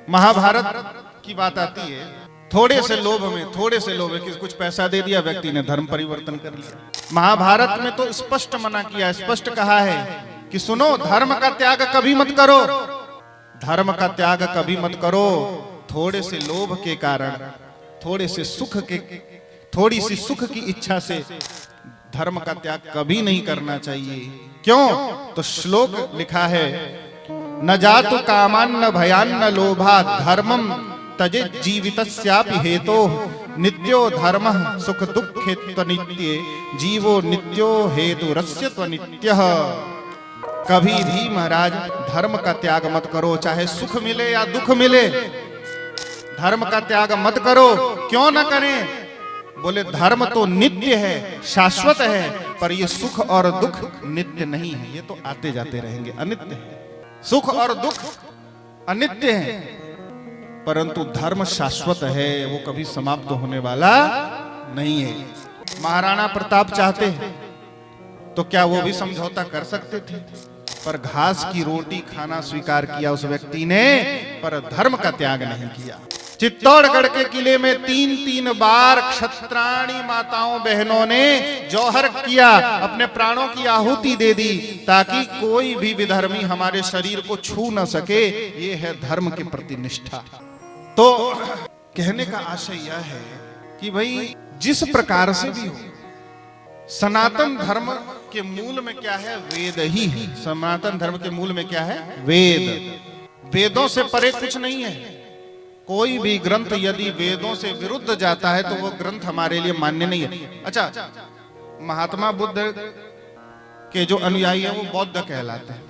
महाभारत की बात आती है, थोड़े से लोभ में कि कुछ पैसा दे दिया, व्यक्ति ने धर्म परिवर्तन कर लिया। महाभारत में तो स्पष्ट मना किया, स्पष्ट कहा है कि सुनो, धर्म का त्याग कभी मत करो, धर्म का त्याग कभी मत करो। थोड़े से लोभ के कारण, थोड़ी सी सुख की इच्छा से धर्म का त्याग कभी नहीं करना चाहिए। क्यों? तो श्लोक लिखा है, न जातु कामान्न भयान्न लोभात् धर्मम तजे जीवितस्यापि हेतोः नित्यो धर्मः सुख दुःखे त्वनित्ये जीवो नित्यो हेतुरस्य त्वनित्यः। कभी भी महाराज धर्म का त्याग मत करो, चाहे सुख मिले या दुख मिले, धर्म का त्याग मत करो। क्यों न करें? बोले धर्म तो नित्य है, शाश्वत है, पर ये सुख और दुख नित्य नहीं है, ये तो आते जाते रहेंगे, अनित्य है। सुख और दुख अनित्य है, परंतु धर्म शाश्वत है, वो कभी समाप्त होने वाला नहीं है। महाराणा प्रताप चाहते हैं तो क्या वो भी समझौता कर सकते थे, पर घास की रोटी खाना स्वीकार किया उस व्यक्ति ने, पर धर्म का त्याग नहीं किया। चित्तौड़गढ़ के किले में 3-3 बार क्षत्राणी माताओं बहनों ने जौहर किया, अपने प्राणों की आहुति दे दी, ताकि कोई भी विधर्मी हमारे शरीर को छू न सके। ये है धर्म के प्रति निष्ठा। तो कहने का आशय यह है कि भाई जिस प्रकार से भी हो, सनातन धर्म के मूल में क्या है? वेद ही है। सनातन धर्म के मूल में क्या है? वेद। वेदों से परे कुछ नहीं है। कोई भी ग्रंथ यदि वेदों से विरुद्ध जाता है तो वो ग्रंथ हमारे लिए मान्य नहीं है। अच्छा, महात्मा बुद्ध के जो अनुयायी हैं वो बौद्ध कहलाते हैं,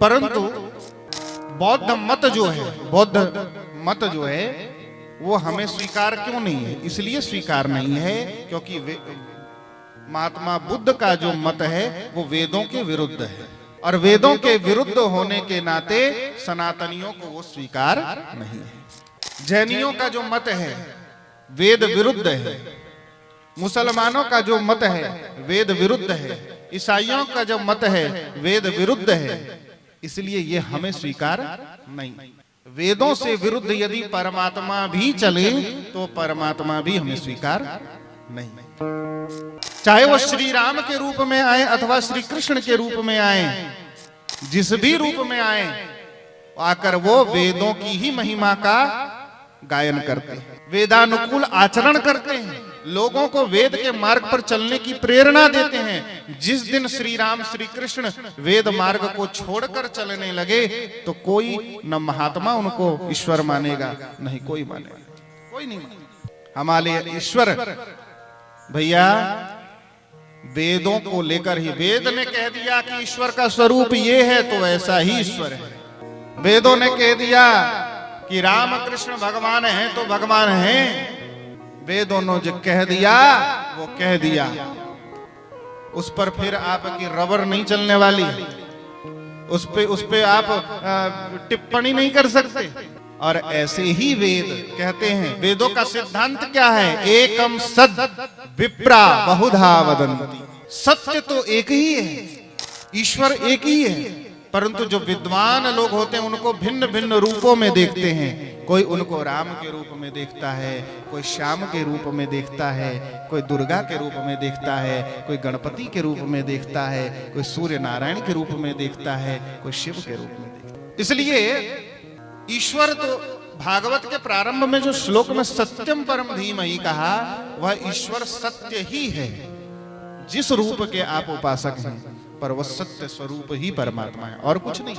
परंतु बौद्ध मत जो है वो हमें स्वीकार क्यों नहीं है? इसलिए स्वीकार नहीं है क्योंकि महात्मा बुद्ध का जो मत है वो वेदों के विरुद्ध है, और वेदों के विरुद्ध होने के नाते सनातनियों को वो स्वीकार नहीं है। जैनियों का जो मत है वेद विरुद्ध है, मुसलमानों का जो मत है वेद विरुद्ध है, ईसाइयों का जो मत है वेद विरुद्ध है, इसलिए ये हमें स्वीकार नहीं। वेदों से विरुद्ध यदि परमात्मा भी चले तो परमात्मा भी हमें स्वीकार नहीं। चाहे वो श्री राम के रूप में आए अथवा श्री कृष्ण के रूप में आए, जिस भी रूप में आए, आकर वो वेदों की ही महिमा का गायन करते हैं, वेदानुकूल आचरण करते हैं, लोगों को वेद के मार्ग पर चलने की प्रेरणा देते हैं। जिस दिन श्री राम श्री कृष्ण वेद मार्ग को छोड़कर चलने लगे तो कोई न महात्मा उनको ईश्वर मानेगा, नहीं कोई मानेगा, कोई नहीं मानेगा। हमारे ईश्वर भैया वेदों को लेकर ही, वेद ने कह दिया कि ईश्वर का स्वरूप ये है तो ऐसा ही ईश्वर है। वेदों ने कह दिया कि राम कृष्ण भगवान हैं तो भगवान हैं। वेदों ने जो कह दिया वो कह दिया, उस पर फिर आपकी रबर नहीं चलने वाली, उस पे आप टिप्पणी नहीं कर सकते। और ऐसे ही वेद कहते हैं, वेदों का सिद्धांत क्या है? एकम सद विप्रा बहुधा वदन्ति। सत्य तो एक ही है, ईश्वर एक ही है, परंतु जो विद्वान लोग होते हैं उनको भिन्न भिन्न रूपों में देखते हैं। कोई उनको राम के रूप में देखता है, कोई श्याम के रूप में देखता है, कोई दुर्गा के रूप में देखता है, कोई गणपति के रूप में देखता है, कोई सूर्य नारायण के रूप में देखता है, कोई शिव के रूप में देखता है। इसलिए ईश्वर तो भागवत के प्रारंभ में जो श्लोक में सत्यम परम धीमहि कहा, वह ईश्वर सत्य ही है। जिस रूप के आप उपासक हैं, पर वह सत्य स्वरूप ही परमात्मा है और कुछ नहीं।